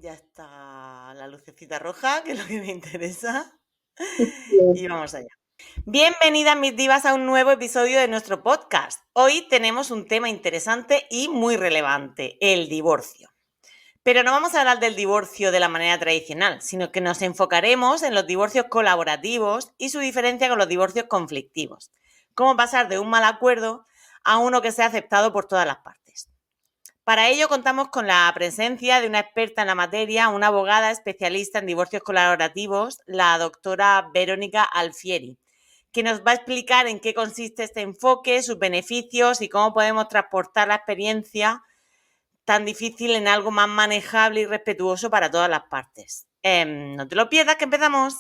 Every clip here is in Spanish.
Ya está la lucecita roja, que es lo que me interesa. Y vamos allá. Bienvenidas mis divas a un nuevo episodio de nuestro podcast. Hoy tenemos un tema interesante y muy relevante, el divorcio. Pero no vamos a hablar del divorcio de la manera tradicional, sino que nos enfocaremos en los divorcios colaborativos y su diferencia con los divorcios conflictivos. Cómo pasar de un mal acuerdo a uno que sea aceptado por todas las partes. Para ello contamos con la presencia de una experta en la materia, una abogada especialista en divorcios colaborativos, la doctora Verónica Alfieri, que nos va a explicar en qué consiste este enfoque, sus beneficios y cómo podemos transportar la experiencia tan difícil en algo más manejable y respetuoso para todas las partes. No te lo pierdas, que empezamos.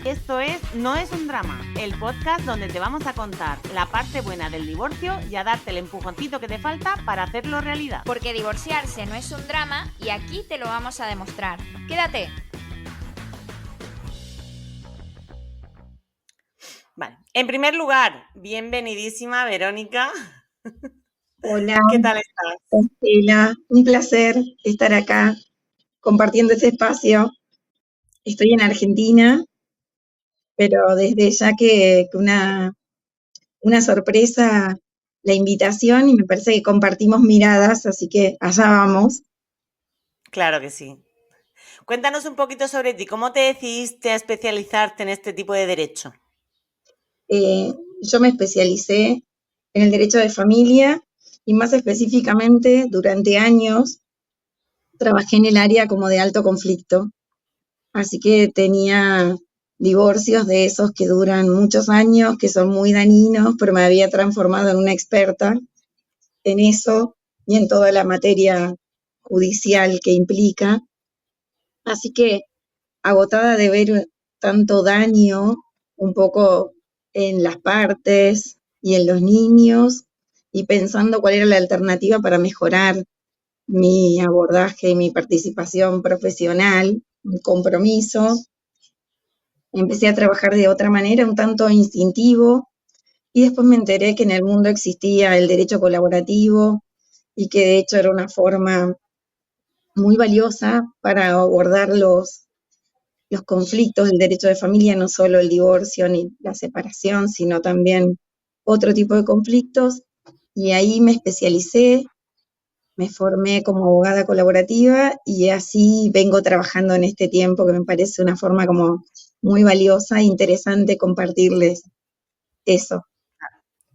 Esto es No es un drama, el podcast donde te vamos a contar la parte buena del divorcio y a darte el empujoncito que te falta para hacerlo realidad. Porque divorciarse no es un drama y aquí te lo vamos a demostrar. ¡Quédate! Vale, en primer lugar, bienvenidísima Verónica. Hola, ¿Qué tal estás? Estela, un placer estar acá compartiendo este espacio. Estoy en Argentina, pero desde ya que una sorpresa la invitación y me parece que compartimos miradas, así que allá vamos. Claro que sí. Cuéntanos un poquito sobre ti. ¿Cómo te decidiste a especializarte en este tipo de derecho? Yo me especialicé en el derecho de familia y más específicamente durante años trabajé en el área como de alto conflicto. Así que tenía divorcios de esos que duran muchos años, que son muy dañinos, pero me había transformado en una experta en eso y en toda la materia judicial que implica. Así que agotada de ver tanto daño un poco en las partes y en los niños y pensando cuál era la alternativa para mejorar mi abordaje y mi participación profesional, mi compromiso. Empecé a trabajar de otra manera, un tanto instintivo, y después me enteré que en el mundo existía el derecho colaborativo y que de hecho era una forma muy valiosa para abordar los conflictos del derecho de familia, no solo el divorcio ni la separación, sino también otro tipo de conflictos. Y ahí me especialicé, me formé como abogada colaborativa y así vengo trabajando en este tiempo que me parece una forma como muy valiosa e interesante compartirles eso.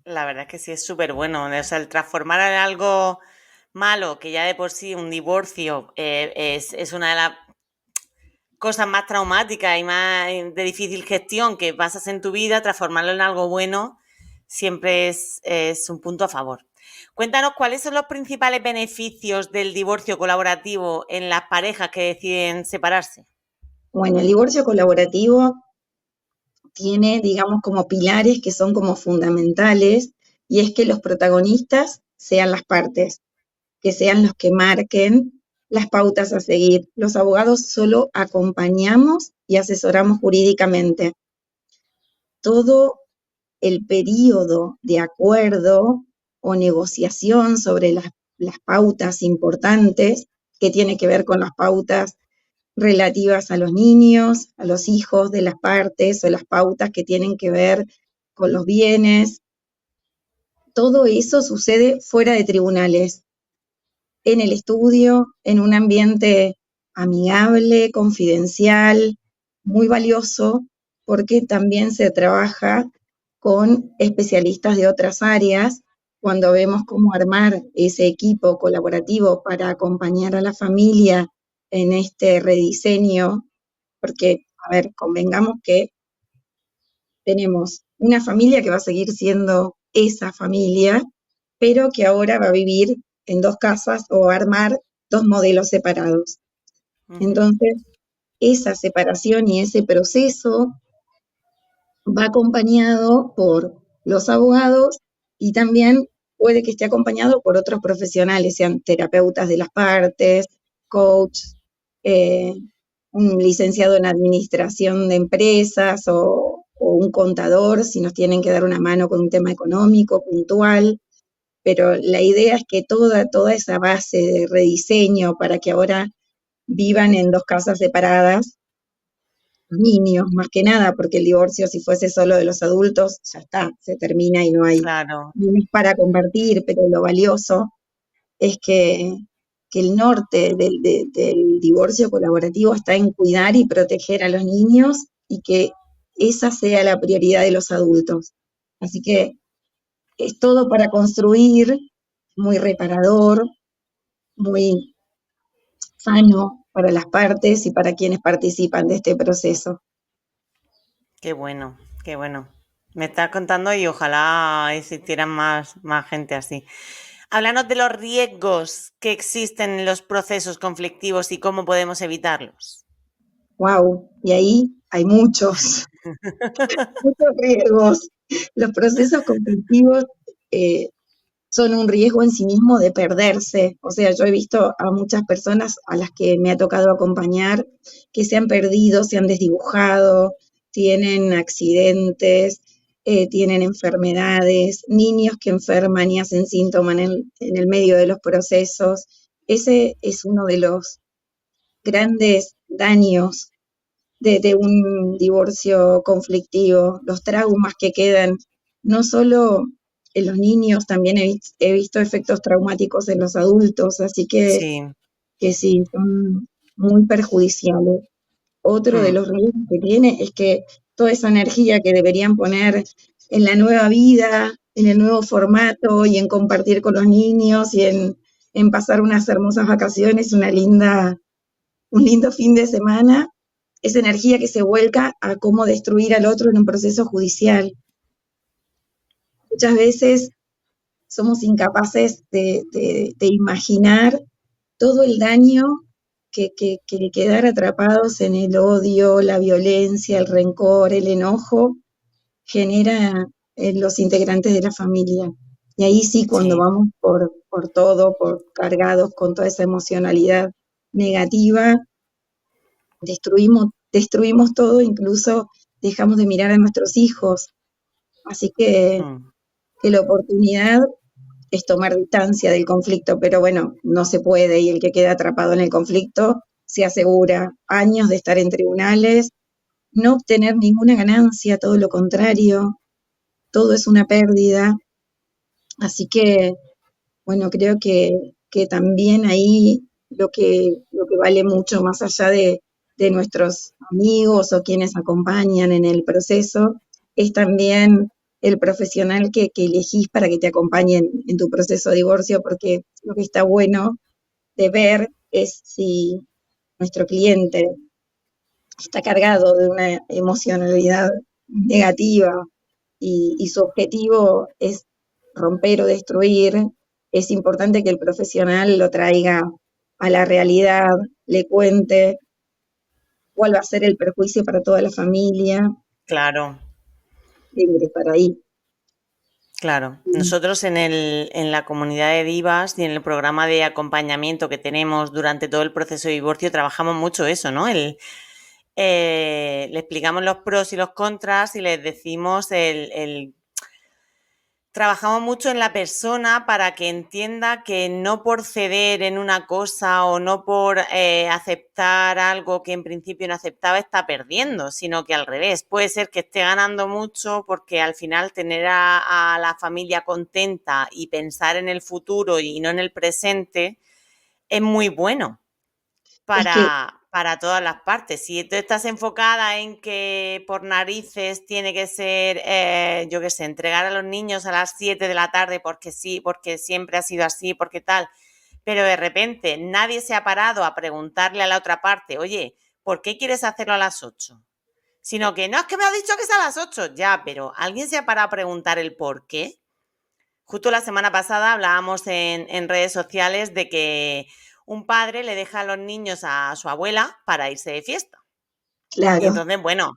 La verdad es que sí es súper bueno. O sea, el transformar en algo malo, que ya de por sí un divorcio es una de las cosas más traumáticas y más de difícil gestión que pasas en tu vida, transformarlo en algo bueno siempre es un punto a favor. Cuéntanos cuáles son los principales beneficios del divorcio colaborativo en las parejas que deciden separarse. Bueno, el divorcio colaborativo tiene, digamos, como pilares que son como fundamentales, y es que los protagonistas sean las partes, que sean los que marquen las pautas a seguir. Los abogados solo acompañamos y asesoramos jurídicamente. Todo el periodo de acuerdo o negociación sobre las pautas importantes, que tiene que ver con las pautas relativas a los niños, a los hijos de las partes, o las pautas que tienen que ver con los bienes. Todo eso sucede fuera de tribunales, en el estudio, en un ambiente amigable, confidencial, muy valioso, porque también se trabaja con especialistas de otras áreas cuando vemos cómo armar ese equipo colaborativo para acompañar a la familia en este rediseño, porque, a ver, convengamos que tenemos una familia que va a seguir siendo esa familia, pero que ahora va a vivir en dos casas o armar dos modelos separados. Entonces, esa separación y ese proceso va acompañado por los abogados y también puede que esté acompañado por otros profesionales, sean terapeutas de las partes, coach, un licenciado en administración de empresas o un contador, si nos tienen que dar una mano con un tema económico puntual. Pero la idea es que toda esa base de rediseño para que ahora vivan en 2 casas separadas, los niños, más que nada, porque el divorcio, si fuese solo de los adultos, ya está, se termina y no hay Claro, bienes para compartir, pero lo valioso es que el norte del divorcio colaborativo está en cuidar y proteger a los niños y que esa sea la prioridad de los adultos. Así que es todo para construir, muy reparador, muy sano para las partes y para quienes participan de este proceso. qué bueno, qué bueno. Me estás contando y ojalá existieran más gente así. Háblanos de los riesgos que existen en los procesos conflictivos y cómo podemos evitarlos. ¡Wow! Y ahí hay muchos, muchos riesgos. Los procesos conflictivos son un riesgo en sí mismo de perderse. O sea, yo he visto a muchas personas a las que me ha tocado acompañar que se han perdido, se han desdibujado, tienen accidentes, tienen enfermedades, niños que enferman y hacen síntomas en el medio de los procesos. Ese es uno de los grandes daños de un divorcio conflictivo, los traumas que quedan, no solo en los niños, también he visto efectos traumáticos en los adultos, así Sí. que sí, son muy perjudiciales. Otro de Mm, los riesgos que tiene es que toda esa energía que deberían poner en la nueva vida, en el nuevo formato y en compartir con los niños y en pasar unas hermosas vacaciones, un lindo fin de semana, esa energía que se vuelca a cómo destruir al otro en un proceso judicial. Muchas veces somos incapaces de imaginar todo el daño que quedar atrapados en el odio, la violencia, el rencor, el enojo, genera en los integrantes de la familia. Y ahí sí, cuando sí, vamos por todo, por cargados con toda esa emocionalidad negativa, destruimos todo, incluso dejamos de mirar a nuestros hijos. Así mm, que la oportunidad es tomar distancia del conflicto, pero bueno, no se puede y el que queda atrapado en el conflicto se asegura años de estar en tribunales, no obtener ninguna ganancia, todo lo contrario, todo es una pérdida. Así que, bueno, creo que también ahí lo que vale mucho más allá de nuestros amigos o quienes acompañan en el proceso es también el profesional que elegís para que te acompañe en tu proceso de divorcio, porque lo que está bueno de ver es si nuestro cliente está cargado de una emocionalidad negativa y su objetivo es romper o destruir, es importante que el profesional lo traiga a la realidad, le cuente cuál va a ser el perjuicio para toda la familia, claro, y ingresar ahí. claro. Nosotros en la comunidad de divas y en el programa de acompañamiento que tenemos durante todo el proceso de divorcio trabajamos mucho eso, ¿no? Le explicamos los pros y los contras y les decimos trabajamos mucho en la persona para que entienda que no por ceder en una cosa o no por aceptar algo que en principio no aceptaba está perdiendo, sino que al revés, puede ser que esté ganando mucho porque al final tener a la familia contenta y pensar en el futuro y no en el presente es muy bueno Es que, para todas las partes. Si tú estás enfocada en que por narices tiene que ser, yo qué sé, entregar a los niños a las 7 de la tarde porque sí, porque siempre ha sido así, porque tal, pero de repente nadie se ha parado a preguntarle a la otra parte, oye, ¿por qué quieres hacerlo a las 8? Sino que no, es que me ha dicho que es a las 8, ya, pero ¿alguien se ha parado a preguntar el por qué? Justo la semana pasada hablábamos en redes sociales de que un padre le deja a los niños a su abuela para irse de fiesta. Y claro, entonces, bueno,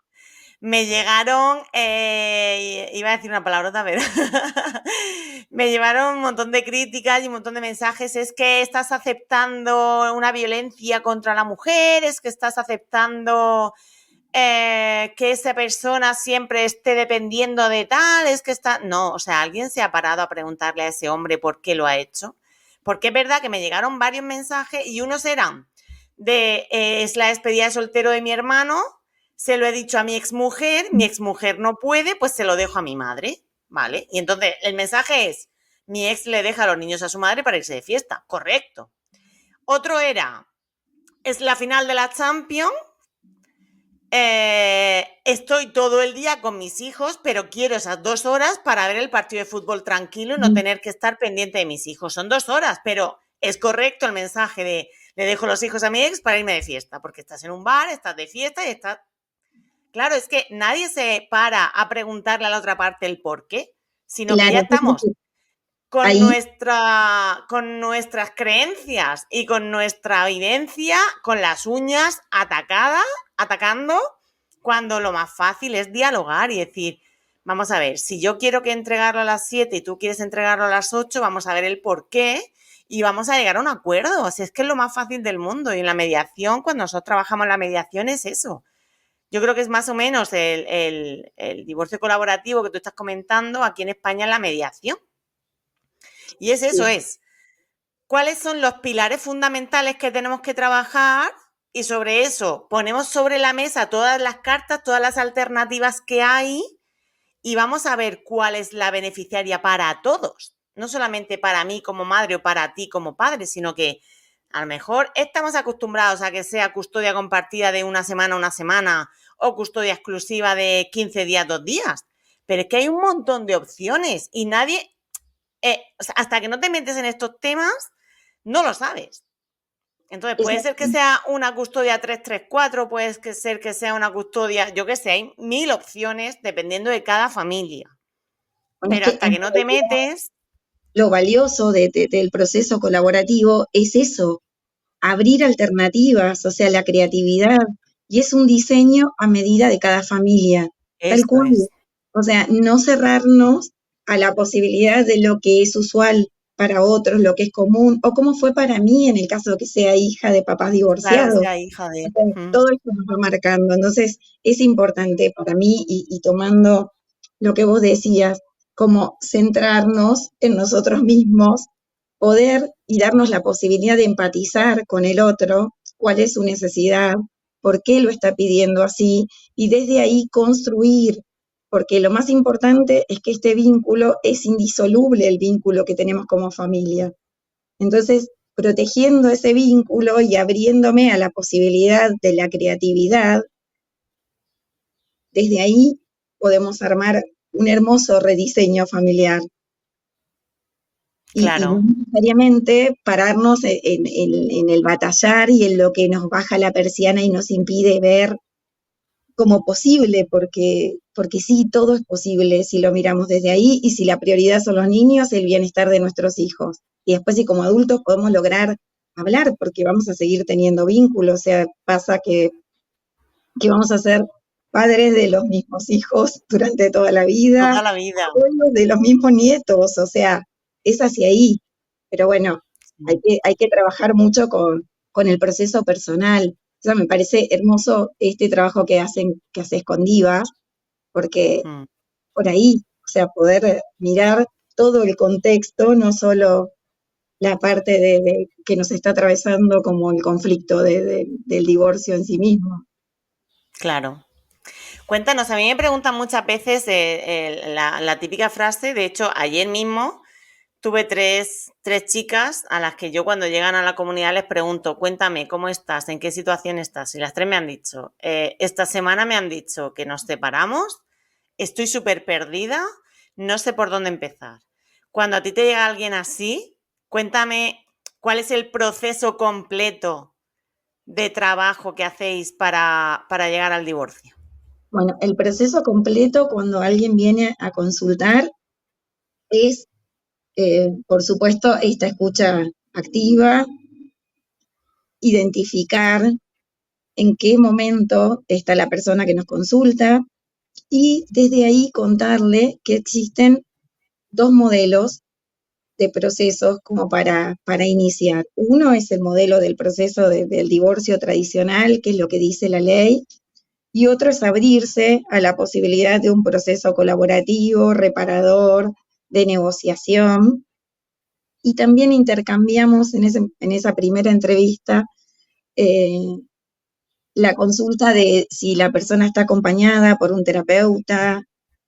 me llegaron, iba a decir una palabrota, pero me llevaron un montón de críticas y un montón de mensajes. Es que estás aceptando una violencia contra la mujer, es que estás aceptando que esa persona siempre esté dependiendo de tal, es que está... No, o sea, alguien se ha parado a preguntarle a ese hombre por qué lo ha hecho. Porque es verdad que me llegaron varios mensajes y unos eran es la despedida de soltero de mi hermano, se lo he dicho a mi exmujer no puede, pues se lo dejo a mi madre, ¿vale? Y entonces el mensaje es, mi ex le deja a los niños a su madre para irse de fiesta, correcto. Otro era, es la final de la Champions, estoy todo el día con mis hijos, pero quiero esas 2 horas para ver el partido de fútbol tranquilo y no tener que estar pendiente de mis hijos. Son 2 horas, pero es correcto el mensaje de le dejo los hijos a mi ex para irme de fiesta, porque estás en un bar, estás de fiesta y estás... Claro, es que nadie se para a preguntarle a la otra parte el por qué, sino que ya estamos con, ahí, con nuestras creencias y con nuestra vivencia, con las uñas atacando, cuando lo más fácil es dialogar y decir, vamos a ver, si yo quiero que entregarlo a las 7 y tú quieres entregarlo a las 8, vamos a ver el por qué y vamos a llegar a un acuerdo. O sea, es que es lo más fácil del mundo. Y en la mediación, cuando nosotros trabajamos en la mediación, es eso. Yo creo que es más o menos el divorcio colaborativo que tú estás comentando aquí en España en la mediación. Y es eso, es cuáles son los pilares fundamentales que tenemos que trabajar y sobre eso ponemos sobre la mesa todas las cartas, todas las alternativas que hay y vamos a ver cuál es la beneficiaria para todos. No solamente para mí como madre o para ti como padre, sino que a lo mejor estamos acostumbrados a que sea custodia compartida de una semana a una semana o custodia exclusiva de 15 días, 2 días. Pero es que hay un montón de opciones y nadie, o sea, hasta que no te metes en estos temas, no lo sabes. Entonces, puede ser que sea una custodia 334, puede ser que sea una custodia, yo qué sé, hay 1000 opciones dependiendo de cada familia. bueno, Pero hasta que no te metes... Lo valioso del proceso colaborativo es eso, abrir alternativas, o sea, la creatividad, y es un diseño a medida de cada familia, tal cual. O sea, no cerrarnos a la posibilidad de lo que es usual para otros, lo que es común, o como fue para mí en el caso de que sea hija de papás divorciados. Claro, sea hija de... O sea, todo esto nos va marcando, entonces es importante para mí, y tomando lo que vos decías, como centrarnos en nosotros mismos, poder y darnos la posibilidad de empatizar con el otro, cuál es su necesidad, por qué lo está pidiendo así, y desde ahí construir, porque lo más importante es que este vínculo es indisoluble, el vínculo que tenemos como familia. Entonces, protegiendo ese vínculo y abriéndome a la posibilidad de la creatividad, desde ahí podemos armar un hermoso rediseño familiar. Claro. Y no necesariamente pararnos en el batallar y en lo que nos baja la persiana y nos impide ver como posible, porque sí, todo es posible si lo miramos desde ahí y si la prioridad son los niños, el bienestar de nuestros hijos. Y después si como adultos podemos lograr hablar, porque vamos a seguir teniendo vínculos, o sea, pasa que vamos a ser padres de los mismos hijos durante toda la vida. Toda la vida. De los mismos nietos, o sea, es hacia ahí. Pero bueno, hay que trabajar mucho con el proceso personal. O sea, me parece hermoso este trabajo que haces con Divas, porque por ahí, o sea, poder mirar todo el contexto, no solo la parte de que nos está atravesando como el conflicto del divorcio en sí mismo. Claro. Cuéntanos, a mí me preguntan muchas veces la típica frase, de hecho, ayer mismo tuve tres chicas a las que yo cuando llegan a la comunidad les pregunto, cuéntame, ¿cómo estás? ¿En qué situación estás? Y las 3 me han dicho, esta semana me han dicho que nos separamos, estoy súper perdida, no sé por dónde empezar. Cuando a ti te llega alguien así, cuéntame cuál es el proceso completo de trabajo que hacéis para llegar al divorcio. Bueno, el proceso completo cuando alguien viene a consultar es, por supuesto, esta escucha activa, identificar en qué momento está la persona que nos consulta y desde ahí contarle que existen 2 modelos de procesos como para iniciar. Uno es el modelo del proceso del divorcio tradicional, que es lo que dice la ley, y otro es abrirse a la posibilidad de un proceso colaborativo, reparador, de negociación. Y también intercambiamos en esa primera entrevista la consulta de si la persona está acompañada por un terapeuta,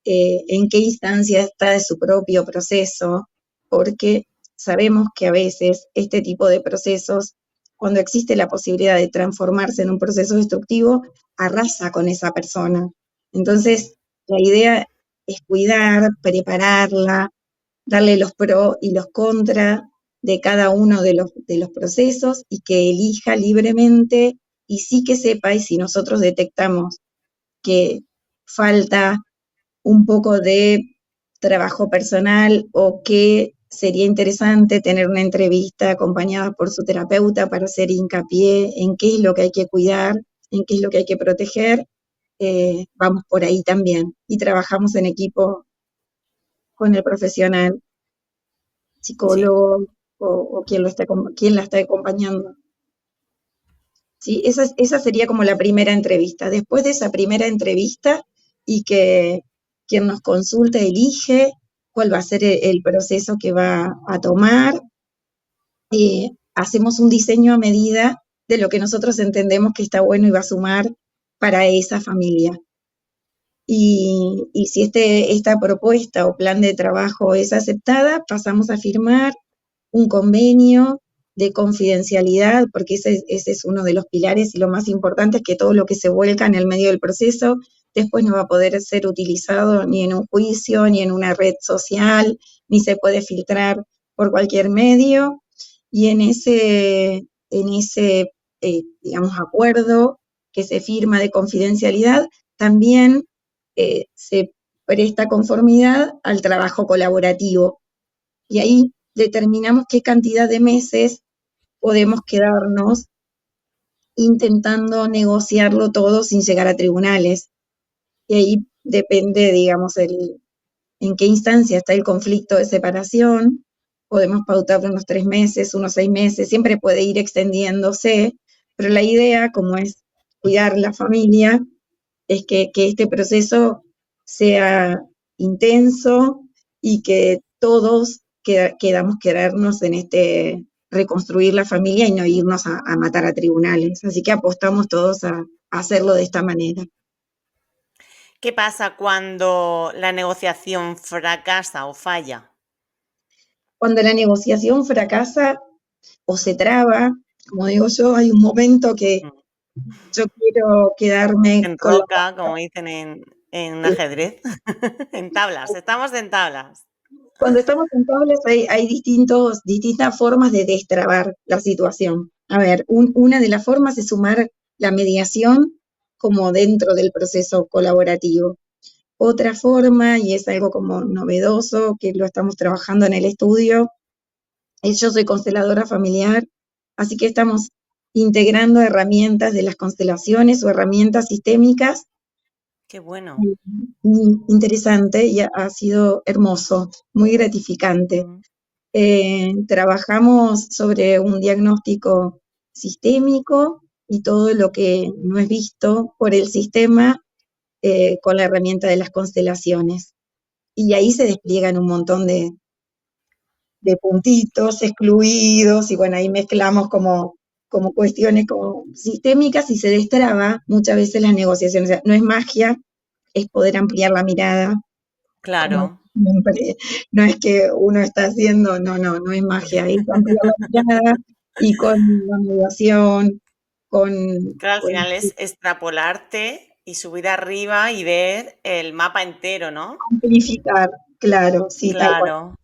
en qué instancia está de su propio proceso, porque sabemos que a veces este tipo de procesos, cuando existe la posibilidad de transformarse en un proceso destructivo, arrasa con esa persona. Entonces, la idea es cuidar, prepararla, darle los pros y los contras de cada uno de los procesos y que elija libremente y sí que sepa, y si nosotros detectamos que falta un poco de trabajo personal o que sería interesante tener una entrevista acompañada por su terapeuta para hacer hincapié en qué es lo que hay que cuidar, en qué es lo que hay que proteger, vamos por ahí también. Y trabajamos en equipo con el profesional, psicólogo o quien la está acompañando. ¿Sí? Esa sería como la primera entrevista. Después de esa primera entrevista y que quien nos consulta elige cuál va a ser el proceso que va a tomar, hacemos un diseño a medida de lo que nosotros entendemos que está bueno y va a sumar para esa familia. Y si esta propuesta o plan de trabajo es aceptada, pasamos a firmar un convenio de confidencialidad, porque ese es uno de los pilares y lo más importante es que todo lo que se vuelca en el medio del proceso después no va a poder ser utilizado ni en un juicio, ni en una red social, ni se puede filtrar por cualquier medio. Y digamos, acuerdo que se firma de confidencialidad, también se presta conformidad al trabajo colaborativo. Y ahí determinamos qué cantidad de meses podemos quedarnos intentando negociarlo todo sin llegar a tribunales. Y ahí depende, digamos, en qué instancia está el conflicto de separación. Podemos pautar unos 3 meses, unos 6 meses, siempre puede ir extendiéndose, pero la idea, como es cuidar la familia, es que este proceso sea intenso y que todos queramos querernos en reconstruir la familia y no irnos a matar a tribunales. Así que apostamos todos a hacerlo de esta manera. ¿Qué pasa cuando la negociación fracasa o falla? Cuando la negociación fracasa o se traba, como digo yo, hay un momento que yo quiero quedarme en con roca, como dicen en un ajedrez. En tablas, estamos en tablas. Cuando estamos en tablas hay distintas formas de destrabar la situación. A ver, una de las formas es sumar la mediación como dentro del proceso colaborativo. Otra forma, y es algo como novedoso, que lo estamos trabajando en el estudio, es yo soy consteladora familiar, así que estamos integrando herramientas de las constelaciones o herramientas sistémicas. Qué bueno. Muy interesante y ha sido hermoso, muy gratificante. Trabajamos sobre un diagnóstico sistémico y todo lo que no es visto por el sistema con la herramienta de las constelaciones. Y ahí se despliegan un montón de puntitos excluidos y bueno, ahí mezclamos como cuestiones como sistémicas y se destraba muchas veces las negociaciones. O sea, no es magia, es poder ampliar la mirada. Claro. Siempre. No es que uno está haciendo, no es magia, es ampliar la mirada y con la mediación, Claro, al final es extrapolarte y subir arriba y ver el mapa entero, ¿no? amplificar, claro, sí, tal cual. Claro.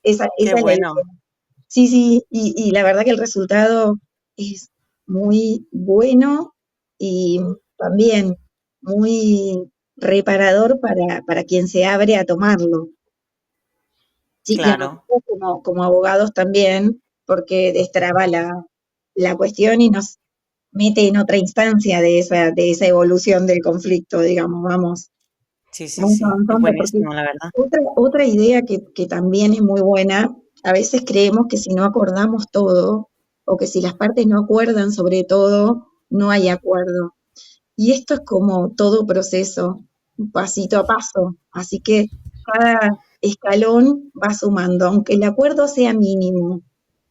Esa Qué es la bueno. idea. Sí, y la verdad que el resultado es muy bueno y también muy reparador para quien se abre a tomarlo. Sí, y a Claro. nosotros como abogados también, porque destraba la cuestión y nos mete en otra instancia de esa evolución del conflicto, digamos, vamos Sí. Es avanzando, porque buenísimo, la verdad. otra idea que también es muy buena, a veces creemos que si no acordamos todo, o que si las partes no acuerdan sobre todo, no hay acuerdo. Y esto es como todo proceso, pasito a paso. Así que cada escalón va sumando, aunque el acuerdo sea mínimo.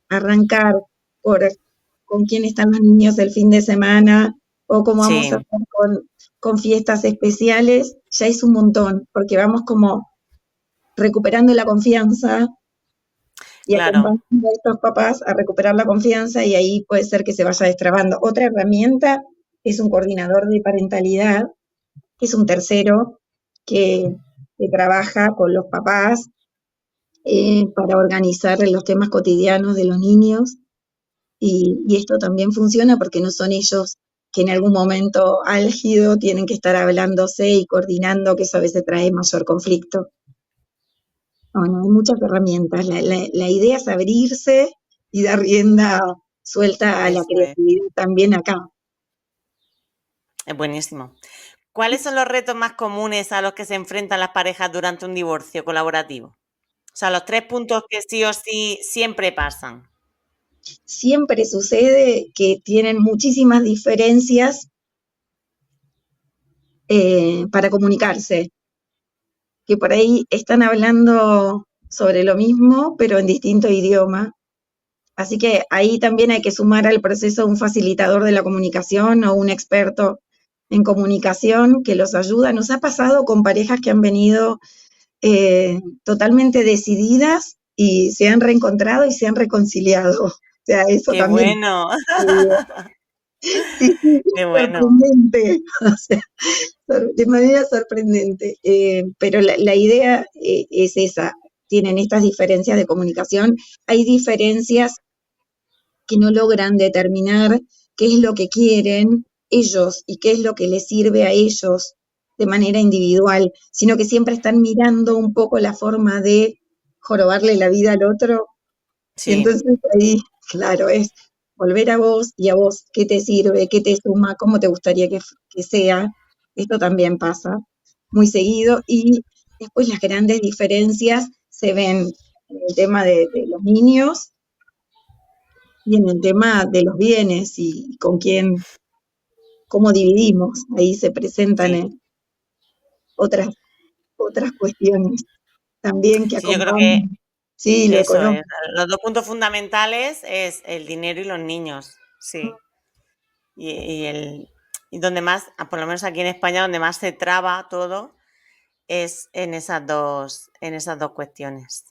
Arrancar por con quién están los niños el fin de semana, o cómo vamos Sí, a hacer con fiestas especiales, ya es un montón, porque vamos como recuperando la confianza y claro. acompañando a estos papás a recuperar la confianza y ahí puede ser que se vaya destrabando. Otra herramienta es un coordinador de parentalidad, que es un tercero que, que trabaja con los papás para organizar los temas cotidianos de los niños y esto también funciona porque no son ellos que en algún momento álgido tienen que estar hablándose y coordinando, que eso a veces trae mayor conflicto. Bueno, hay muchas herramientas. La idea es abrirse y dar rienda suelta a la Eso creatividad también acá. es buenísimo. ¿Cuáles son los retos más comunes a los que se enfrentan las parejas durante un divorcio colaborativo? O sea, los 3 puntos que sí o sí siempre pasan. Siempre sucede que tienen muchísimas diferencias para comunicarse, que por ahí están hablando sobre lo mismo, pero en distinto idioma. Así que ahí también hay que sumar al proceso un facilitador de la comunicación o un experto en comunicación que los ayuda. Nos ha pasado con parejas que han venido totalmente decididas y se han reencontrado y se han reconciliado. O sea, eso ¡Qué también bueno! sí, sí, ¡Qué bueno! sorprendente, o sea, de manera sorprendente. Pero la idea es esa, tienen estas diferencias de comunicación, hay diferencias que no logran determinar qué es lo que quieren ellos y qué es lo que les sirve a ellos de manera individual, sino que siempre están mirando un poco la forma de jorobarle la vida al otro. Y Sí, entonces ahí, claro, es volver a vos, qué te sirve, qué te suma, cómo te gustaría que sea. Esto también pasa muy seguido. Y después las grandes diferencias se ven en el tema de los niños y en el tema de los bienes y con quién, cómo dividimos. Ahí se presentan sí. otras, otras cuestiones también que Sí, yo creo que acompañan. Sí, lo eso es. económico. Los 2 puntos fundamentales es el dinero y los niños. Sí. Y donde más, por lo menos aquí en España, donde más se traba todo es en esas dos cuestiones.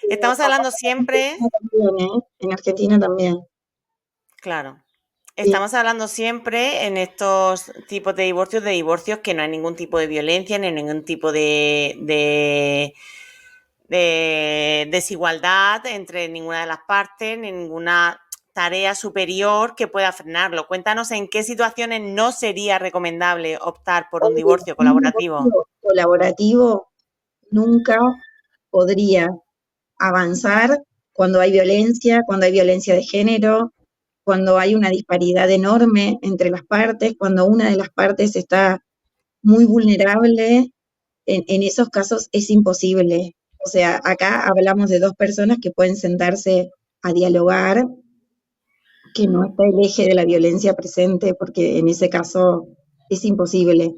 Estamos hablando siempre, También, en Argentina también. claro, Sí, estamos hablando siempre en estos tipos de divorcios que no hay ningún tipo de violencia, ni ningún tipo de desigualdad entre ninguna de las partes, ni ninguna tarea superior que pueda frenarlo. Cuéntanos en qué situaciones no sería recomendable optar por un divorcio un colaborativo. divorcio colaborativo nunca podría avanzar cuando hay violencia de género, cuando hay una disparidad enorme entre las partes, cuando una de las partes está muy vulnerable, en esos casos es imposible. O sea, acá hablamos de dos personas que pueden sentarse a dialogar, que no está el eje de la violencia presente, porque en ese caso es imposible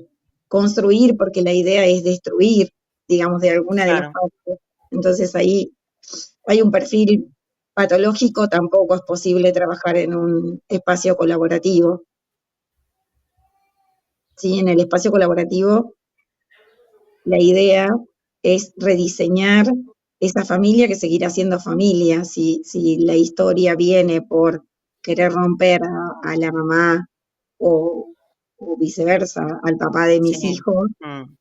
construir, porque la idea es destruir, digamos, de alguna de las Claro, partes. Entonces ahí hay un perfil patológico, tampoco es posible trabajar en un espacio colaborativo. ¿Sí? En el espacio colaborativo, la idea es rediseñar esa familia que seguirá siendo familia. Si la historia viene por querer romper a la mamá o viceversa, al papá de sí. mis hijos, Mm,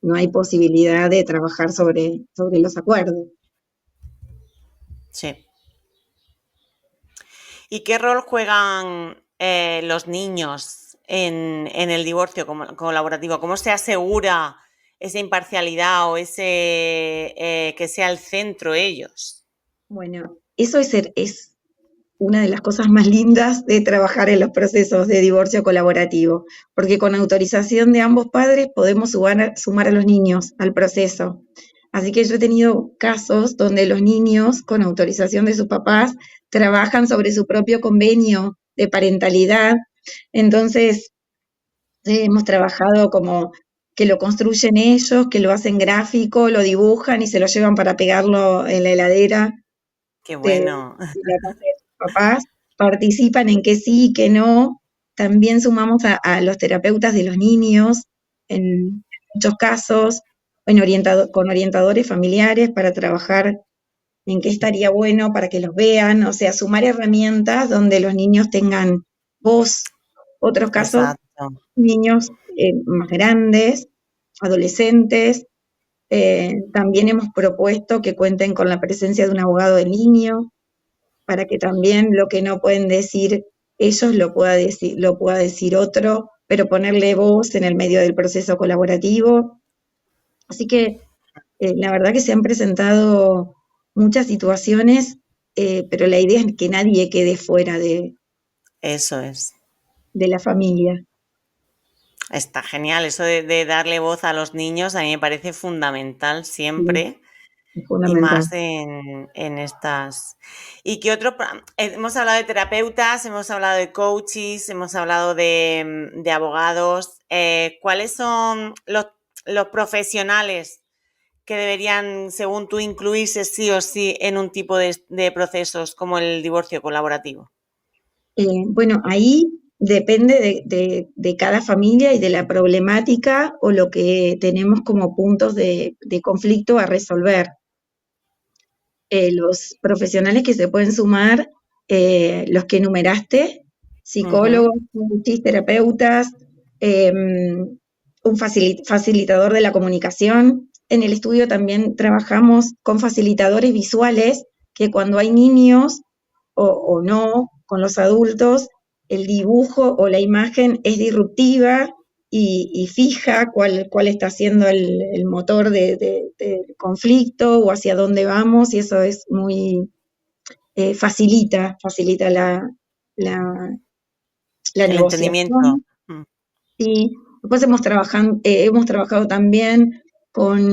no hay posibilidad de trabajar sobre los acuerdos. sí. ¿Y qué rol juegan los niños en el divorcio colaborativo? ¿Cómo se asegura esa imparcialidad o ese que sea el centro ellos? Bueno, eso es una de las cosas más lindas de trabajar en los procesos de divorcio colaborativo, porque con autorización de ambos padres podemos sumar a los niños al proceso. Así que yo he tenido casos donde los niños, con autorización de sus papás, trabajan sobre su propio convenio de parentalidad. Entonces, hemos trabajado como que lo construyen ellos, que lo hacen gráfico, lo dibujan y se lo llevan para pegarlo en la heladera Qué de, bueno. de la casa de sus papás. participan en qué sí y qué no. También sumamos a los terapeutas de los niños, en muchos casos, con orientadores familiares para trabajar en qué estaría bueno para que los vean, o sea, sumar herramientas donde los niños tengan voz. Otros casos, Exacto. niños más grandes, adolescentes. También hemos propuesto que cuenten con la presencia de un abogado del niño, para que también lo que no pueden decir ellos lo pueda decir otro, pero ponerle voz en el medio del proceso colaborativo. Así que la verdad que se han presentado muchas situaciones, pero la idea es que nadie quede fuera Eso es. de la familia. Está genial, eso de darle voz a los niños a mí me parece fundamental siempre. Es Y fundamental. más en estas. ¿Y qué otro? Hemos hablado de terapeutas, hemos hablado de coaches, hemos hablado de abogados. ¿Cuáles son los profesionales que deberían, según tú, incluirse sí o sí en un tipo de procesos como el divorcio colaborativo? Bueno, ahí depende de cada familia y de la problemática o lo que tenemos como puntos de conflicto a resolver. Los profesionales que se pueden sumar, los que enumeraste, psicólogos, coaches, terapeutas, un facilitador de la comunicación. En el estudio también trabajamos con facilitadores visuales, que cuando hay niños o no, con los adultos, el dibujo o la imagen es disruptiva y fija cuál está siendo el motor del conflicto o hacia dónde vamos, y eso es muy, facilita la El entendimiento. negociación. Y después hemos trabajado también con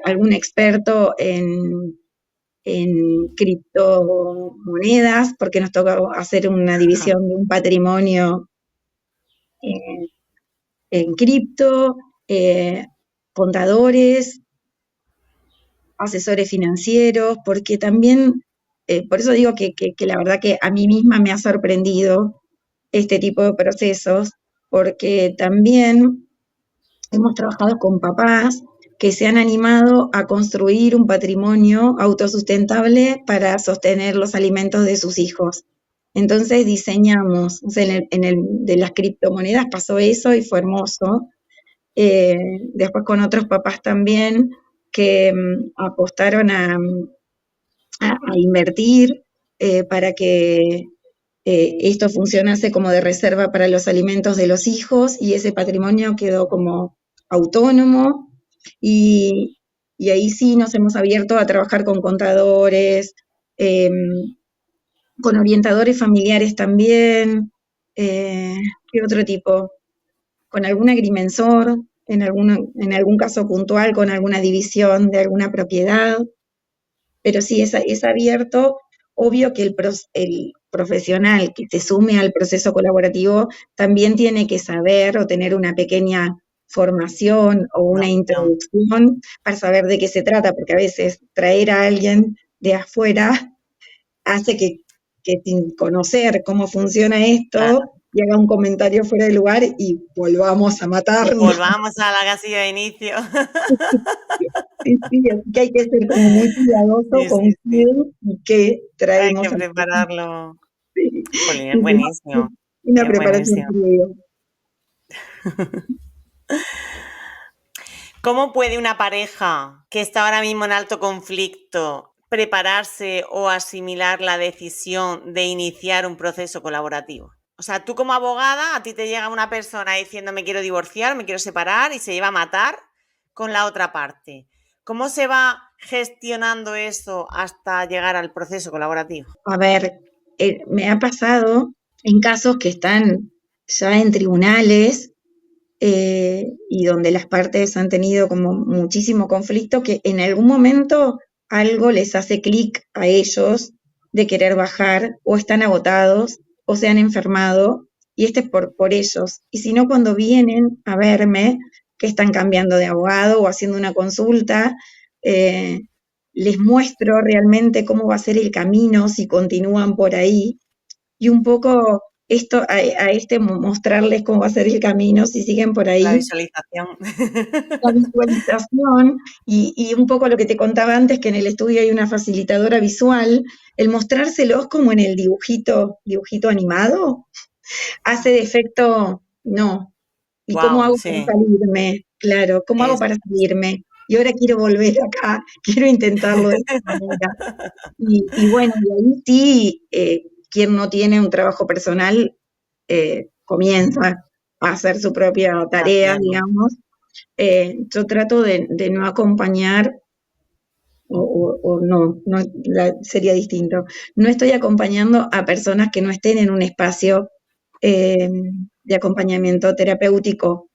algún experto en criptomonedas, porque nos toca hacer una división de un patrimonio en cripto, contadores, asesores financieros, porque también, por eso digo que la verdad que a mí misma me ha sorprendido este tipo de procesos, porque también hemos trabajado con papás que se han animado a construir un patrimonio autosustentable para sostener los alimentos de sus hijos. Entonces diseñamos, o sea, de las criptomonedas pasó eso y fue hermoso. Después con otros papás también que apostaron a invertir para que esto funcionase como de reserva para los alimentos de los hijos, y ese patrimonio quedó como autónomo, y ahí sí nos hemos abierto a trabajar con contadores, con orientadores familiares también, ¿qué otro tipo? Con algún agrimensor, en algún caso puntual, con alguna división de alguna propiedad, pero sí, es abierto. Obvio que el profesional que se sume al proceso colaborativo también tiene que saber o tener una pequeña formación o una introducción para saber de qué se trata, porque a veces traer a alguien de afuera hace que sin conocer cómo funciona esto, claro, y haga un comentario fuera de lugar y volvamos a matarnos. Volvamos a la casilla de inicio. Sí, que hay que ser como muy cuidadoso con quién y qué traemos. Hay que prepararlo. Sí. Jolín, buenísimo. Una preparación previa. ¿Cómo puede una pareja que está ahora mismo en alto conflicto prepararse o asimilar la decisión de iniciar un proceso colaborativo? O sea, tú como abogada, a ti te llega una persona diciendo me quiero divorciar, me quiero separar, y se lleva a matar con la otra parte. ¿Cómo se va gestionando eso hasta llegar al proceso colaborativo? A ver, me ha pasado en casos que están ya en tribunales y donde las partes han tenido como muchísimo conflicto, que en algún momento algo les hace clic a ellos de querer bajar, o están agotados o se han enfermado, y es por ellos. Y si no, cuando vienen a verme, que están cambiando de abogado o haciendo una consulta, les muestro realmente cómo va a ser el camino si continúan por ahí, y un poco esto mostrarles cómo va a ser el camino si siguen por La ahí. visualización. La visualización y un poco lo que te contaba antes, que en el estudio hay una facilitadora visual, el mostrárselos como en el dibujito animado, hace de efecto, no. ¿Y cómo Wow, hago para sí. salirme? Claro, ¿cómo hago para salirme? Y ahora quiero volver acá, quiero intentarlo de esta manera. Y bueno, y ahí sí, quien no tiene un trabajo personal, comienza a hacer su propia tarea, Hacerlo. digamos. Yo trato de no acompañar, o no, sería distinto. No estoy acompañando a personas que no estén en un espacio eh, de acompañamiento terapéutico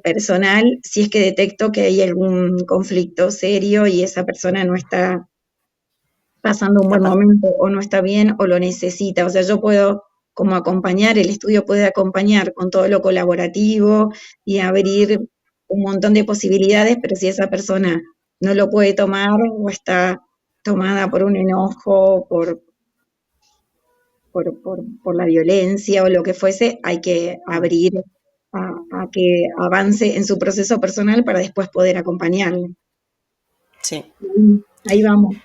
personal, si es que detecto que hay algún conflicto serio y esa persona no está pasando un buen Capaz. momento o no está bien o lo necesita. O sea, yo puedo como acompañar, el estudio puede acompañar con todo lo colaborativo y abrir un montón de posibilidades, pero si esa persona no lo puede tomar o está tomada por un enojo, por la violencia o lo que fuese, hay que Mm, abrir a que avance en su proceso personal para después poder acompañarle. sí. Ahí vamos.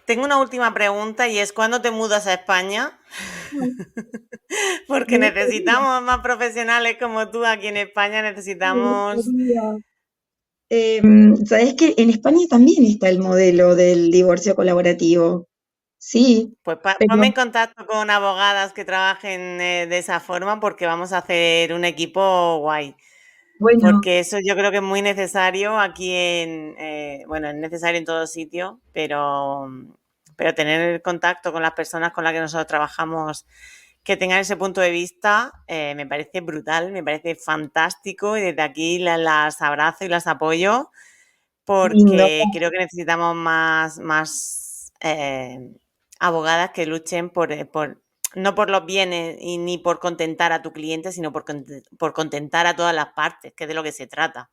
Tengo una última pregunta y es, ¿cuándo te mudas a España? Porque Me gustaría, necesitamos más profesionales como tú aquí en España, me necesitamos... gustaría. Sabés que en España también está el modelo del divorcio colaborativo. Sí, Pues ponme pero en contacto con abogadas que trabajen de esa forma porque vamos a hacer un equipo guay. bueno, Porque eso yo creo que es muy necesario aquí bueno, es necesario en todo sitio, pero tener contacto con las personas con las que nosotros trabajamos que tengan ese punto de vista me parece brutal, me parece fantástico y desde aquí las abrazo y las apoyo lindo. porque creo que necesitamos más abogadas que luchen no por los bienes y ni por contentar a tu cliente, sino por contentar a todas las partes, que es de lo que se trata.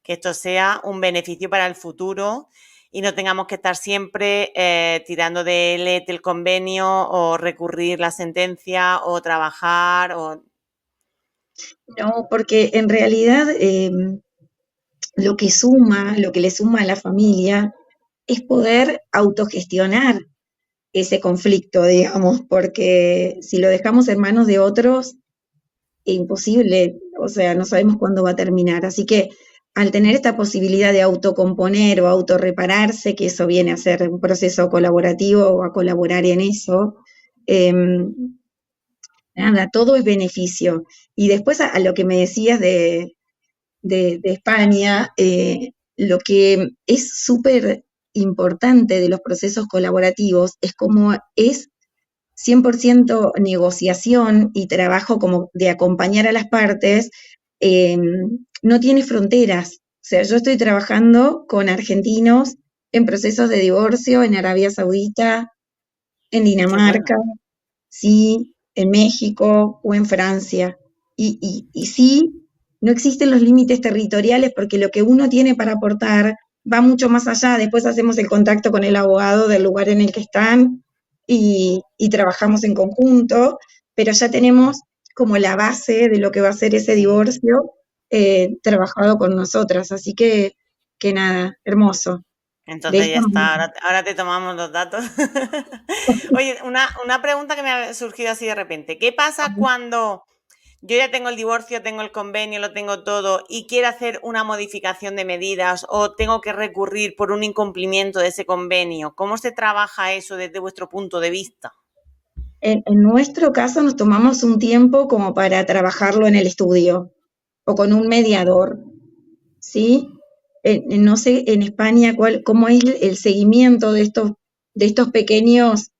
Que esto sea un beneficio para el futuro y no tengamos que estar siempre tirando del convenio o recurrir la sentencia o trabajar o... No, porque en realidad lo que le suma a la familia es poder autogestionar ese conflicto, digamos, porque si lo dejamos en manos de otros, es imposible, o sea, no sabemos cuándo va a terminar. Así que al tener esta posibilidad de autocomponer o autorrepararse, que eso viene a ser un proceso colaborativo o a colaborar en eso, eh, nada, todo es beneficio. Y después a lo que me decías de España, lo que es súper importante de los procesos colaborativos es como es 100% negociación y trabajo como de acompañar a las partes, eh, no tiene fronteras. O sea, yo estoy trabajando con argentinos en procesos de divorcio en Arabia Saudita, en Qué bueno. Dinamarca, sí, en México o en Francia. Y sí, no existen los límites territoriales porque lo que uno tiene para aportar va mucho más allá. Después hacemos el contacto con el abogado del lugar en el que están y trabajamos en conjunto, pero ya tenemos como la base de lo que va a ser ese Sí. divorcio trabajado con nosotras. Así que nada, hermoso. De Entonces esta ya está, manera. ahora te tomamos los datos. Oye, una pregunta que me ha surgido así de repente. ¿Qué pasa cuando yo ya tengo el divorcio, tengo el convenio, lo tengo todo y quiero hacer una modificación de medidas o tengo que recurrir por un incumplimiento de ese convenio? ¿Cómo se trabaja eso desde vuestro punto de vista? En nuestro caso nos tomamos un tiempo como para trabajarlo en el estudio o con un mediador, ¿sí? No sé en España cómo es el seguimiento de estos pequeñas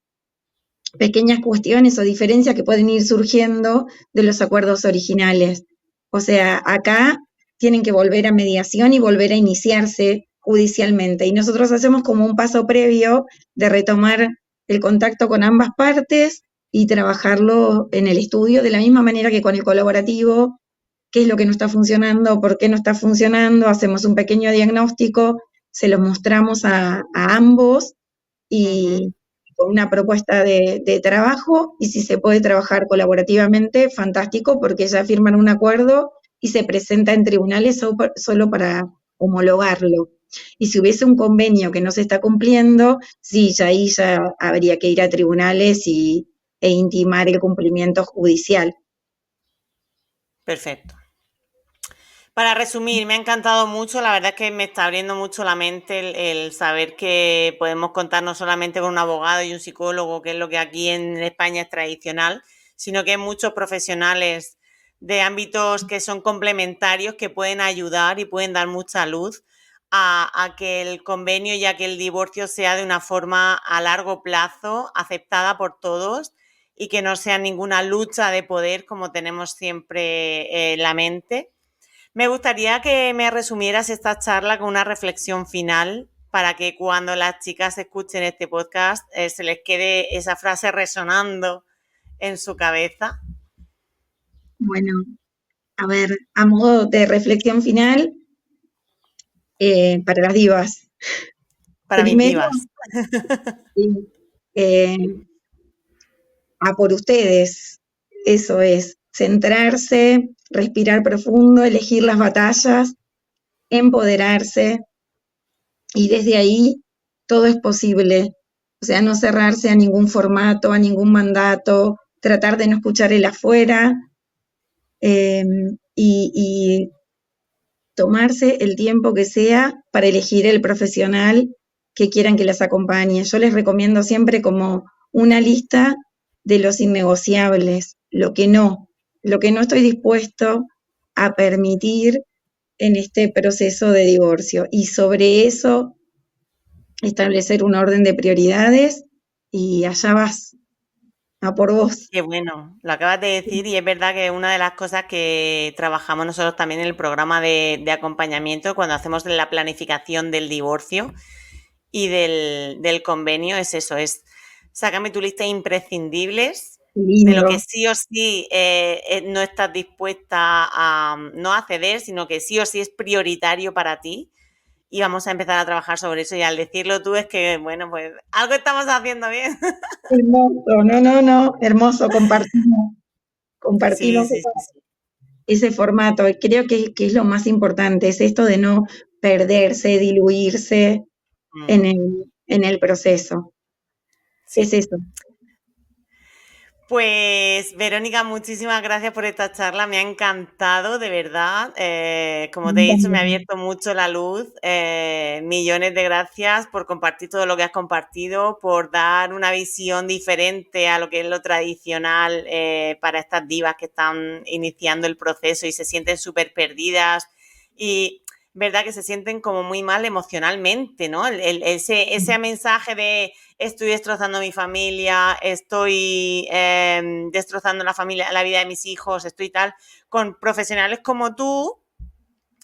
cuestiones o diferencias que pueden ir surgiendo de los acuerdos originales. O sea, acá tienen que volver a mediación y volver a iniciarse judicialmente. Y nosotros hacemos como un paso previo de retomar el contacto con ambas partes y trabajarlo en el estudio de la misma manera que con el colaborativo, qué es lo que no está funcionando, por qué no está funcionando, hacemos un pequeño diagnóstico, se lo mostramos a ambos Ujú. y, con una propuesta de trabajo, y si se puede trabajar colaborativamente, fantástico, porque ya firman un acuerdo y se presenta en tribunales solo para homologarlo. Y si hubiese un convenio que no se está cumpliendo, sí, ya ahí ya habría que ir a tribunales e intimar el cumplimiento judicial. Perfecto. Para resumir, me ha encantado mucho, la verdad es que me está abriendo mucho la mente el saber que podemos contar no solamente con un abogado y un psicólogo, que es lo que aquí en España es tradicional, sino que hay muchos profesionales de ámbitos que son complementarios, que pueden ayudar y pueden dar mucha luz a que el convenio y a que el divorcio sea de una forma a largo plazo, aceptada por todos, y que no sea ninguna lucha de poder como tenemos siempre en la mente. Me gustaría que me resumieras esta charla con una reflexión final para que cuando las chicas escuchen este podcast se les quede esa frase resonando en su cabeza. Bueno, a ver, a modo de reflexión final, para las divas. Para mis Primero, divas. eh, a por ustedes, eso es, centrarse, respirar profundo, elegir las batallas, empoderarse, y desde ahí todo es posible. O sea, no cerrarse a ningún formato, a ningún mandato, tratar de no escuchar el afuera, y tomarse el tiempo que sea para elegir el profesional que quieran que las acompañe. Yo les recomiendo siempre como una lista de los innegociables, lo que no estoy dispuesto a permitir en este proceso de divorcio. Y sobre eso establecer un orden de prioridades, y allá vas, a por vos. Qué bueno, lo acabas de decir, y es verdad que una de las cosas que trabajamos nosotros también en el programa de acompañamiento cuando hacemos la planificación del divorcio y del convenio es eso, es sácame tu lista de imprescindibles, de lo Lindo. que sí o sí no estás dispuesta a no a ceder, sino que sí o sí es prioritario para ti, y vamos a empezar a trabajar sobre eso, y al decirlo tú es que, bueno, pues algo estamos haciendo bien. Hermoso, no, hermoso, Sí, compartimos sí, sí, sí. ese formato. Creo que es lo más importante, es esto de no perderse, diluirse Mm, en el proceso. Es sí. eso. Pues Verónica, muchísimas gracias por esta charla, me ha encantado, de verdad. Como te he dicho, me ha abierto mucho la luz. Millones de gracias por compartir todo lo que has compartido, por dar una visión diferente a lo que es lo tradicional para estas divas que están iniciando el proceso y se sienten súper perdidas y verdad que se sienten como muy mal emocionalmente, ¿no? Ese mensaje de estoy destrozando mi familia, estoy destrozando la familia, la vida de mis hijos, estoy tal, con profesionales como tú,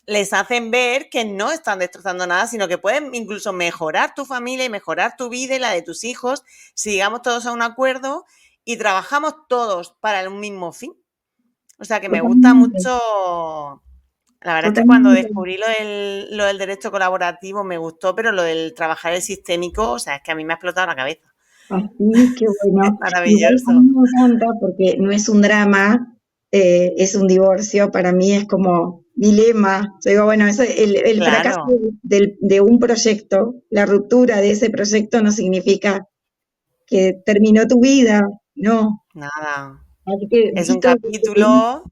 les hacen ver que no están destrozando nada, sino que pueden incluso mejorar tu familia y mejorar tu vida y la de tus hijos si llegamos todos a un acuerdo y trabajamos todos para un mismo fin. O sea que me gusta Totalmente, mucho. La verdad es que cuando totalmente. descubrí lo del derecho colaborativo me gustó, pero lo del trabajar el sistémico, o sea, es que a mí me ha explotado la cabeza. Así, qué Es bueno. Igual a maravilloso. mí me encanta porque no es un drama, es un divorcio. Para mí es como dilema. Yo digo, bueno, eso, el fracaso Claro, de un proyecto, la ruptura de ese proyecto no significa que terminó tu vida, no. nada. Así que Es un visto desde ahí, capítulo,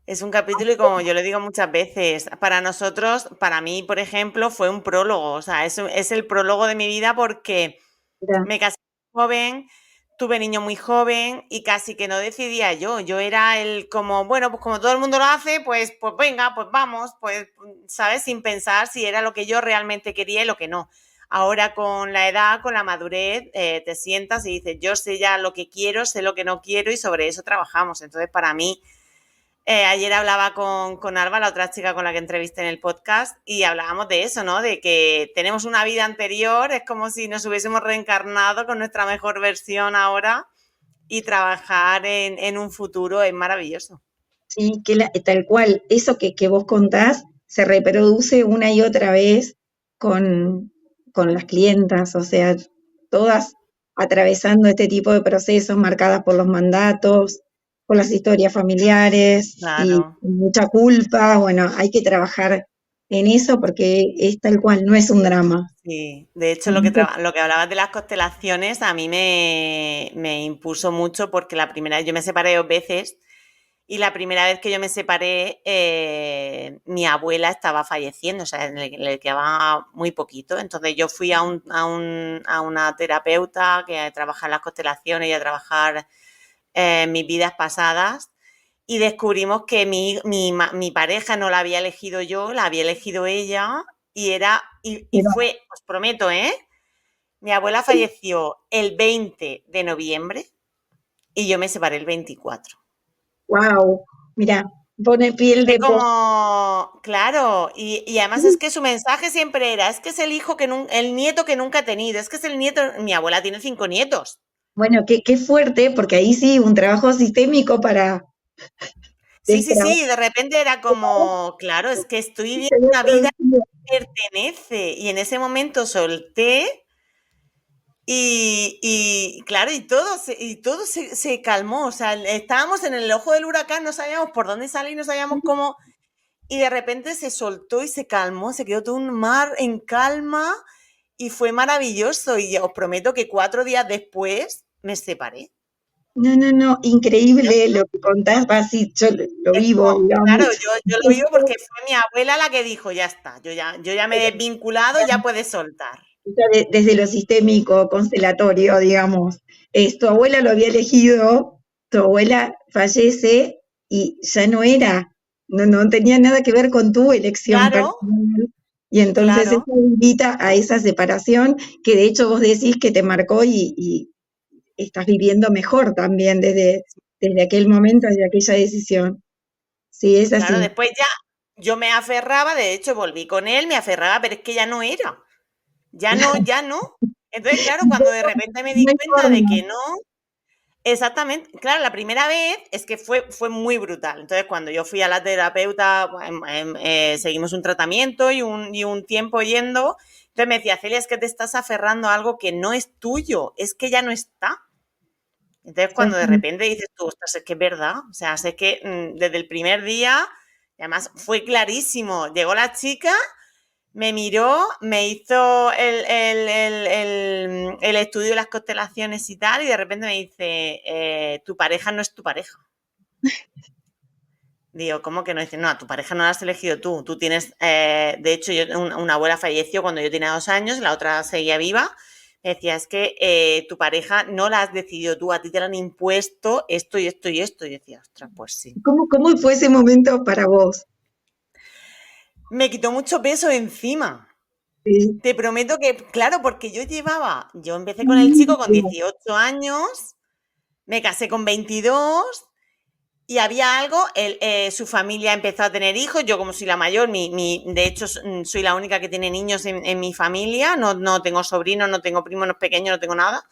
es un capítulo y como yo lo digo muchas veces, para nosotros, para mí, por ejemplo, fue un prólogo. O sea, es el prólogo de mi vida porque mira, me casé muy joven, tuve niño muy joven y casi que no decidía yo. Yo era el como, bueno, pues como todo el mundo lo hace, pues venga, pues vamos, pues, ¿sabes? Sin pensar si era lo que yo realmente quería y lo que no. Ahora con la edad, con la madurez, te sientas y dices, yo sé ya lo que quiero, sé lo que no quiero y sobre eso trabajamos. Entonces, para mí, ayer hablaba con Alba, la otra chica con la que entrevisté en el podcast, y hablábamos de eso, ¿no? De que tenemos una vida anterior, es como si nos hubiésemos reencarnado con nuestra mejor versión ahora y trabajar en un futuro es maravilloso. sí, tal cual, eso que vos contás se reproduce una y otra vez con las clientas, o sea, todas atravesando este tipo de procesos marcadas por los mandatos, por las historias familiares y Claro. mucha culpa. Bueno, hay que trabajar en eso porque es tal cual, no es un drama. Sí, de hecho lo que hablabas de las constelaciones a mí me impuso mucho porque la primera vez yo me separé 2 veces y la primera vez que yo me separé mi abuela estaba falleciendo, o sea, le quedaba muy poquito. Entonces yo fui a una terapeuta que trabaja en las constelaciones y a trabajar mis vidas pasadas y descubrimos que mi pareja no la había elegido yo, la había elegido ella y Pero, fue, os prometo, mi abuela falleció el 20 de noviembre y yo me separé el 24. wow, mira, pone piel Fue de pollo. como, claro, y además es que su mensaje siempre era, es que es el hijo el nieto que nunca ha tenido, es que es el nieto, mi abuela tiene 5 nietos. Bueno, qué fuerte, porque ahí sí, un trabajo sistémico para Sí, sí, destrabar. sí, de repente era como, claro, es que estoy viviendo una vida que pertenece y en ese momento solté y claro, y todo se calmó, o sea, estábamos en el ojo del huracán, no sabíamos por dónde salir, no sabíamos cómo, y de repente se soltó y se calmó, se quedó todo un mar en calma y fue maravilloso. Y os prometo que 4 días después me separé. No, no, no, increíble lo que contás, va así, yo lo Es vivo, como, digamos. claro, yo lo digo porque fue mi abuela la que dijo, ya está, yo ya me he desvinculado, ya puedes soltar. Desde lo sistémico, constelatorio, digamos. Tu abuela lo había elegido, tu abuela fallece y ya no era, no tenía nada que ver con tu elección Claro, personal. Y entonces eso claro, invita a esa separación que de hecho vos decís que te marcó y estás viviendo mejor también desde aquel momento, desde aquella decisión. Sí, es claro, así. después ya yo me aferraba, de hecho volví con él, me aferraba, pero es que ya no era, ya no, ya no. Entonces, claro, cuando de repente me di No hay cuenta de forma. que no, exactamente, claro, la primera vez es que fue muy brutal. Entonces, cuando yo fui a la terapeuta, seguimos un tratamiento y un tiempo yendo. Entonces me decía, Celia, es que te estás aferrando a algo que no es tuyo, es que ya no está. Entonces, cuando de repente dices tú, ostras, es que es verdad, o sea, sé que desde el primer día, y además fue clarísimo, llegó la chica, me miró, me hizo el estudio de las constelaciones y tal, y de repente me dice, tu pareja no es tu pareja. Digo, ¿cómo que no? Dice, no, a tu pareja no la has elegido tú. Tú tienes, de hecho, una abuela falleció cuando yo tenía 2 años, la otra seguía viva. Me decía, es que tu pareja no la has decidido tú, a ti te la han impuesto esto y esto y esto. Y decía, ostras, pues sí. ¿Cómo fue ese momento para vos? Me quitó mucho peso encima. Sí. Te prometo que, claro, porque yo empecé con el chico con 18 años, me casé con 22 y había algo, su familia empezó a tener hijos, yo como soy la mayor, de hecho soy la única que tiene niños en mi familia, no tengo sobrinos, no tengo primos pequeños, no tengo nada.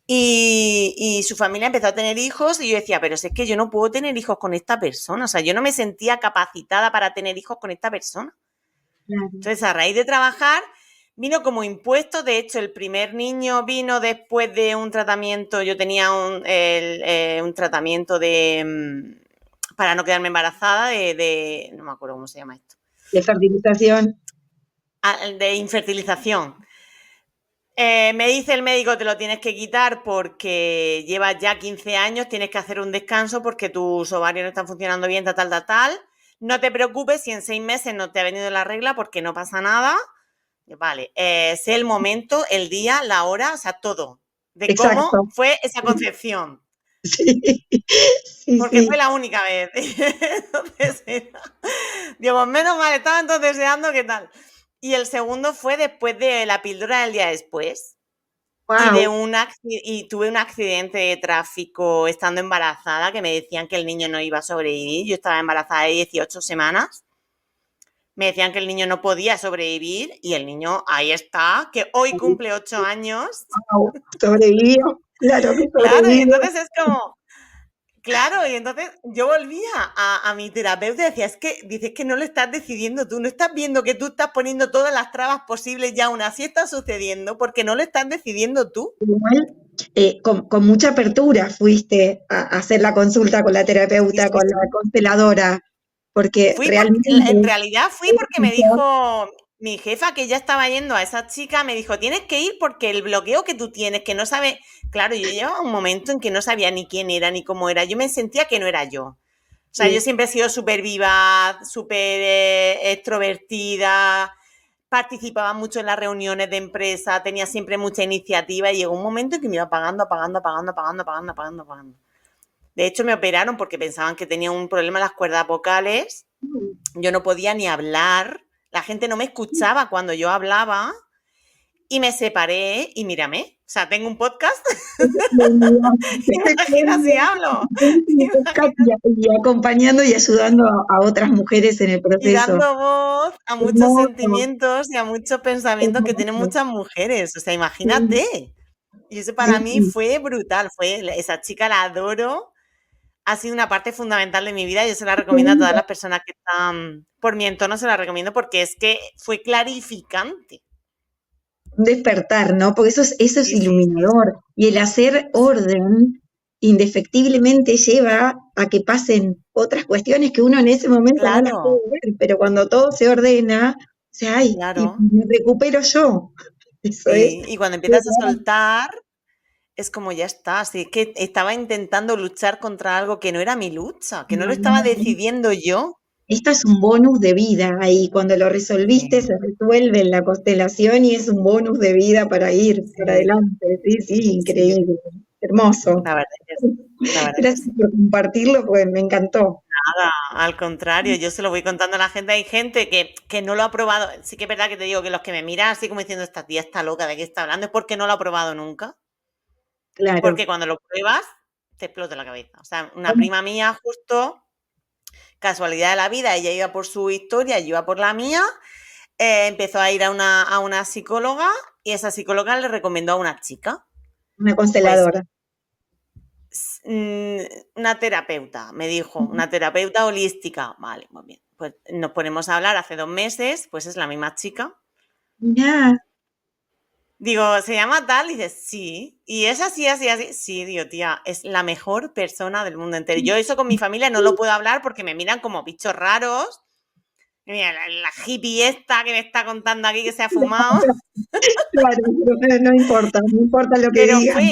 Y su familia empezó a tener hijos y yo decía, pero si es que yo no puedo tener hijos con esta persona, o sea, yo no me sentía capacitada para tener hijos con esta persona. Claro. Entonces, a raíz de trabajar, vino como impuesto. De hecho, el primer niño vino después de un tratamiento. Yo tenía un tratamiento para no quedarme embarazada, no me acuerdo cómo se llama esto, De fertilización. de infertilización. Me dice el médico, te lo tienes que quitar porque llevas ya 15 años, tienes que hacer un descanso porque tus ovarios no están funcionando bien, tal, tal, tal, tal. No te preocupes si en 6 meses no te ha venido la regla porque no pasa nada. Vale, sé el momento, el día, la hora, o sea, todo, de cómo Exacto. fue esa concepción, Sí, sí, porque sí. fue la única vez. Entonces, digo, pues menos mal, estaba entonces deseando qué tal. Y el segundo fue después de la píldora del día después. Wow. Y tuve un accidente de tráfico estando embarazada, que me decían que el niño no iba a sobrevivir. Yo estaba embarazada de 18 semanas. Me decían que el niño no podía sobrevivir y el niño ahí está, que hoy cumple 8 años. Wow. Sobrevivió. Claro que Claro, y sobrevivió. entonces es como, Claro, y entonces yo volvía a mi terapeuta y decía, dices que no lo estás decidiendo tú, no estás viendo que tú estás poniendo todas las trabas posibles y aún así está sucediendo porque no lo estás decidiendo tú. Igual, con mucha apertura fuiste a hacer la consulta con la Sí, terapeuta, sí, con la sí. consteladora, porque Fui porque, en realmente realidad fui porque me dijo mi jefa que ya estaba yendo a esa chica, me dijo, tienes que ir porque el bloqueo que tú tienes, que no sabes, claro, yo llevaba un momento en que no sabía ni quién era ni cómo era, yo me sentía que no era yo. O sea, yo sí, siempre he sido súper viva, súper extrovertida, participaba mucho en las reuniones de empresa, tenía siempre mucha iniciativa y llegó un momento en que me iba apagando, apagando, apagando, apagando, apagando, apagando, apagando. De hecho, me operaron porque pensaban que tenía un problema en las cuerdas vocales. Yo no podía ni hablar, la gente no me escuchaba cuando yo hablaba y me separé y mírame. O sea, tengo un podcast. Imagina si hablo. Imagina. y acompañando y ayudando a otras mujeres en el Y proceso. dando voz a muchos Hermoso, sentimientos y a muchos pensamientos que tienen hermoso. muchas mujeres. O sea, Sí, imagínate. Y eso para mí sí, fue brutal. Esa chica la adoro. Ha sido una parte fundamental de mi vida. Yo se la qué recomiendo a todas lindo. las personas que están por mi entorno, se la recomiendo porque es que fue clarificante. Un despertar, ¿no? Porque eso es Sí, sí, sí, iluminador. Y el hacer orden indefectiblemente lleva a que pasen otras cuestiones que uno en ese momento no las puede claro, ver, pero cuando todo se ordena, o sea, ay, y claro. me recupero yo. Eso es. Sí, y cuando empiezas a soltar, es como ya está. Así que estaba intentando luchar contra algo que no era mi lucha, que no lo estaba decidiendo yo. Esto es un bonus de vida ahí, cuando lo resolviste Sí, se resuelve en la constelación y es un bonus de vida para ir para sí, adelante. Sí, sí, sí, increíble, hermoso. la verdad que sí, la verdad que Gracias sí. por compartirlo, pues me encantó. Nada, al contrario, yo se lo voy contando a la gente. Hay gente que no lo ha probado. Sí que es verdad que te digo que los que me miran así como diciendo, esta tía está loca, ¿de qué está hablando? Es porque no lo ha probado nunca. Claro, Porque cuando lo pruebas, te explota la cabeza. O sea, una prima mía justo, casualidad de la vida, ella iba por su historia, yo iba por la mía, empezó a ir a una psicóloga y esa psicóloga le recomendó a una chica. una Pues consteladora. una terapeuta, me dijo, una terapeuta holística. Vale, muy bien. Pues nos ponemos a hablar hace 2 meses, pues es la misma chica. Mirá, Digo, ¿se llama tal? Y dices, sí. Y es así, así, así. Sí, digo, tía, es la mejor persona del mundo entero. Yo eso con mi familia no lo puedo hablar porque me miran como bichos raros. Mira, la hippie esta que me está contando aquí que se ha fumado. claro, pero no importa, no importa lo que Pero digan.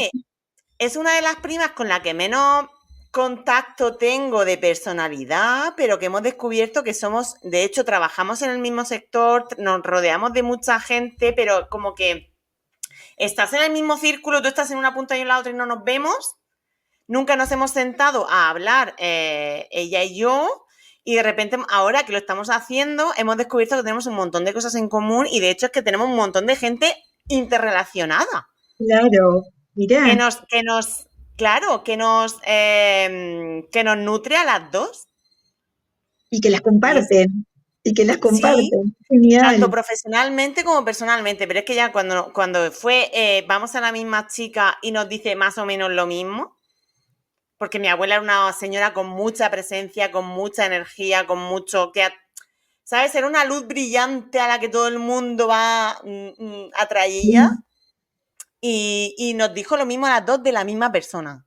es una de las primas con la que menos contacto tengo de personalidad, pero que hemos descubierto que somos, de hecho, trabajamos en el mismo sector, nos rodeamos de mucha gente, pero como que estás en el mismo círculo, tú estás en una punta y en la otra y no nos vemos, nunca nos hemos sentado a hablar ella y yo, y de repente ahora que lo estamos haciendo, hemos descubierto que tenemos un montón de cosas en común y de hecho es que tenemos un montón de gente interrelacionada Claro, que mirá, nos, que nos, claro, que nos nutre a las dos. y que las Y es, comparten, y que las sí, comparten. tanto Genial. profesionalmente como personalmente, pero es que ya cuando fue, vamos a la misma chica y nos dice más o menos lo mismo, porque mi abuela era una señora con mucha presencia, con mucha energía, con mucho, ¿sabes? Era una luz brillante a la que todo el mundo va atraída y nos dijo lo mismo a las dos de la misma persona.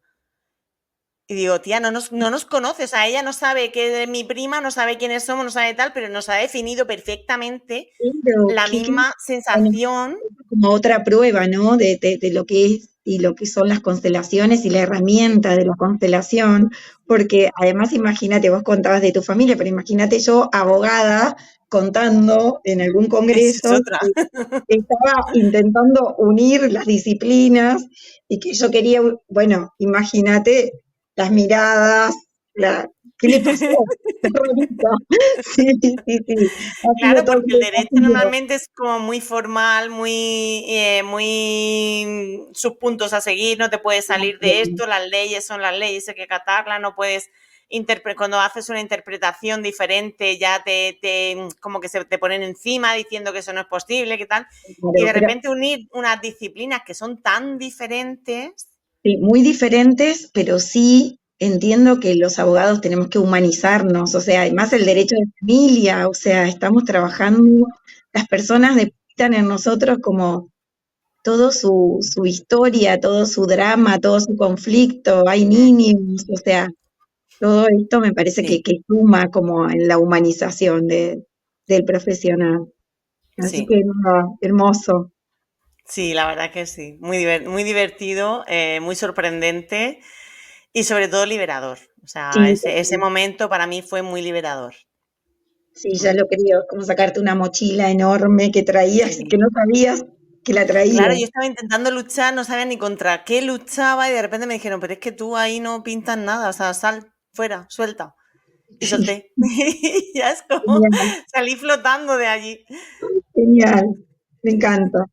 Y digo, tía, no nos conoce, o sea, ella no sabe que es mi prima, no sabe quiénes somos, no sabe tal, pero nos ha definido perfectamente Pero la misma bueno, sensación. como otra prueba, ¿no? De lo que es y lo que son las constelaciones y la herramienta de la constelación, porque además imagínate, vos contabas de tu familia, pero imagínate yo, abogada, contando en algún Esa es congreso otra. que estaba intentando unir las disciplinas y que yo quería, bueno, imagínate las miradas, ¿qué le pasó? Terrorista. Sí, sí, sí, ha sido Claro, todo porque un el derecho desafío. normalmente es como muy formal, muy sus puntos a seguir, no te puedes salir de esto, las leyes son las leyes, hay que acatarlas, no puedes cuando haces una interpretación diferente ya como que se te ponen encima diciendo que eso no es posible, qué tal, y Claro, de pero repente unir unas disciplinas que son tan diferentes. sí, muy diferentes, pero sí entiendo que los abogados tenemos que humanizarnos, o sea, además el derecho de familia, o sea, estamos trabajando, las personas depositan en nosotros como todo su historia, todo su drama, todo su conflicto, hay niños, o sea, todo esto me parece Sí, que suma como en la humanización del profesional. Así sí. que no, hermoso. Sí, la verdad que sí. Muy divertido, muy sorprendente y sobre todo liberador. O sea, Sí, ese momento para mí fue muy liberador. sí, ya Mm, lo creo, es como sacarte una mochila enorme que traías y que sí. no sabías que la Claro, traías. yo estaba intentando luchar, no sabía ni contra qué luchaba y de repente me dijeron, pero es que tú ahí no pintas nada, o sea, sal fuera, suelta. Y solté. Y ya es como Genial, salí flotando de allí. genial, me encanta.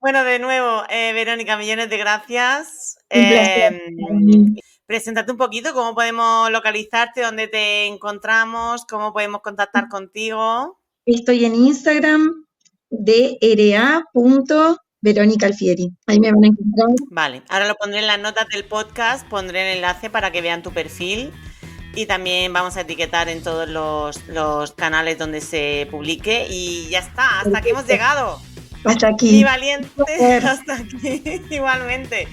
Bueno, de nuevo, Verónica, millones de gracias. Un placer para mí. Preséntate un poquito, cómo podemos localizarte, dónde te encontramos, cómo podemos contactar contigo. Estoy en Instagram, dra.Verónica Alfieri. Ahí me van a encontrar. Vale, ahora lo pondré en las notas del podcast, pondré el enlace para que vean tu perfil y también vamos a etiquetar en todos los canales donde se publique y ya está, hasta aquí hemos llegado. Hasta Mi aquí. valiente, Placer. hasta aquí, igualmente.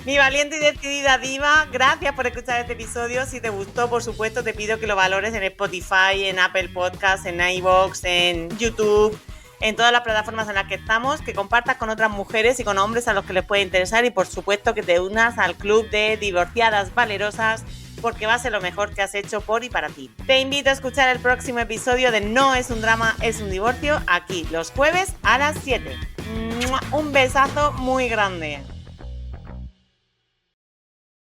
Mi valiente y decidida diva, gracias por escuchar este episodio. Si te gustó, por supuesto, te pido que lo valores en Spotify, en Apple Podcasts, en iVoox, en YouTube, en todas las plataformas en las que estamos, que compartas con otras mujeres y con hombres a los que les puede interesar y, por supuesto, que te unas al club de divorciadas valerosas porque va a ser lo mejor que has hecho por y para ti. Te invito a escuchar el próximo episodio de No es un drama, es un divorcio, aquí los jueves a las 7. Un besazo muy grande.